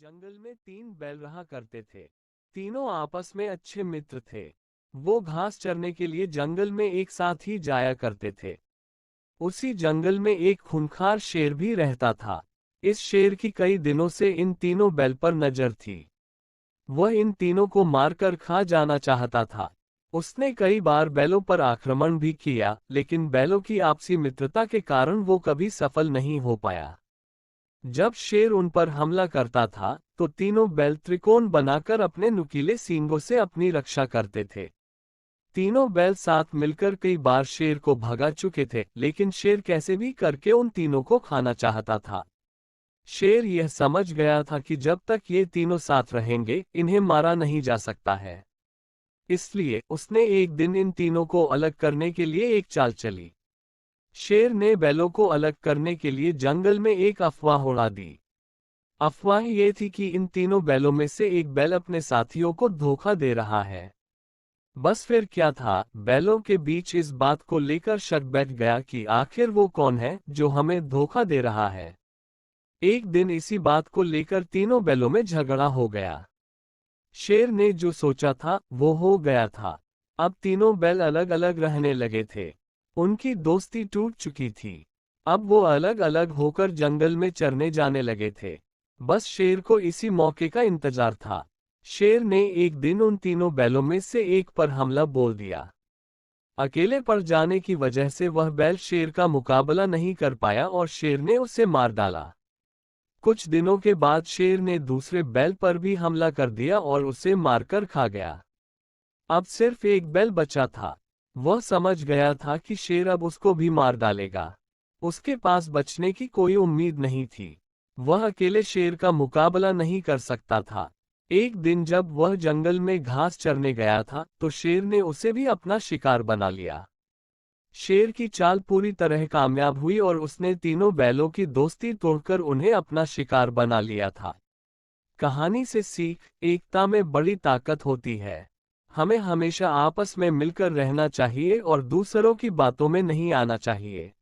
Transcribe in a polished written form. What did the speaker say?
जंगल में तीन बैल रहा करते थे। तीनों आपस में अच्छे मित्र थे। वो घास चरने के लिए जंगल में एक साथ ही जाया करते थे। उसी जंगल में एक खूंखार शेर भी रहता था। इस शेर की कई दिनों से इन तीनों बैल पर नजर थी। वह इन तीनों को मारकर खा जाना चाहता था। उसने कई बार बैलों पर आक्रमण भी किया, लेकिन बैलों की आपसी मित्रता के कारण वो कभी सफल नहीं हो पाया। जब शेर उन पर हमला करता था, तो तीनों बैल त्रिकोण बनाकर अपने नुकीले सींगों से अपनी रक्षा करते थे। तीनों बैल साथ मिलकर कई बार शेर को भगा चुके थे, लेकिन शेर कैसे भी करके उन तीनों को खाना चाहता था। शेर यह समझ गया था कि जब तक ये तीनों साथ रहेंगे, इन्हें मारा नहीं जा सकता है। इसलिए उसने एक दिन इन तीनों को अलग करने के लिए एक चाल चली। शेर ने बैलों को अलग करने के लिए जंगल में एक अफवाह उड़ा दी। अफवाह ये थी कि इन तीनों बैलों में से एक बैल अपने साथियों को धोखा दे रहा है। बस फिर क्या था, बैलों के बीच इस बात को लेकर शक बैठ गया कि आखिर वो कौन है जो हमें धोखा दे रहा है। एक दिन इसी बात को लेकर तीनों बैलों में झगड़ा हो गया। शेर ने जो सोचा था वो हो गया था। अब तीनों बैल अलग अलग रहने लगे थे। उनकी दोस्ती टूट चुकी थी। अब वो अलग अलग होकर जंगल में चरने जाने लगे थे। बस शेर को इसी मौके का इंतजार था। शेर ने एक दिन उन तीनों बैलों में से एक पर हमला बोल दिया। अकेले पड़ जाने की वजह से वह बैल शेर का मुकाबला नहीं कर पाया और शेर ने उसे मार डाला। कुछ दिनों के बाद शेर ने दूसरे बैल पर भी हमला कर दिया और उसे मारकर खा गया। अब सिर्फ एक बैल बचा था। वह समझ गया था कि शेर अब उसको भी मार डालेगा। उसके पास बचने की कोई उम्मीद नहीं थी। वह अकेले शेर का मुकाबला नहीं कर सकता था। एक दिन जब वह जंगल में घास चरने गया था, तो शेर ने उसे भी अपना शिकार बना लिया। शेर की चाल पूरी तरह कामयाब हुई और उसने तीनों बैलों की दोस्ती तोड़कर उन्हें अपना शिकार बना लिया था। कहानी से सीख, एकता में बड़ी ताकत होती है। हमें हमेशा आपस में मिलकर रहना चाहिए और दूसरों की बातों में नहीं आना चाहिए।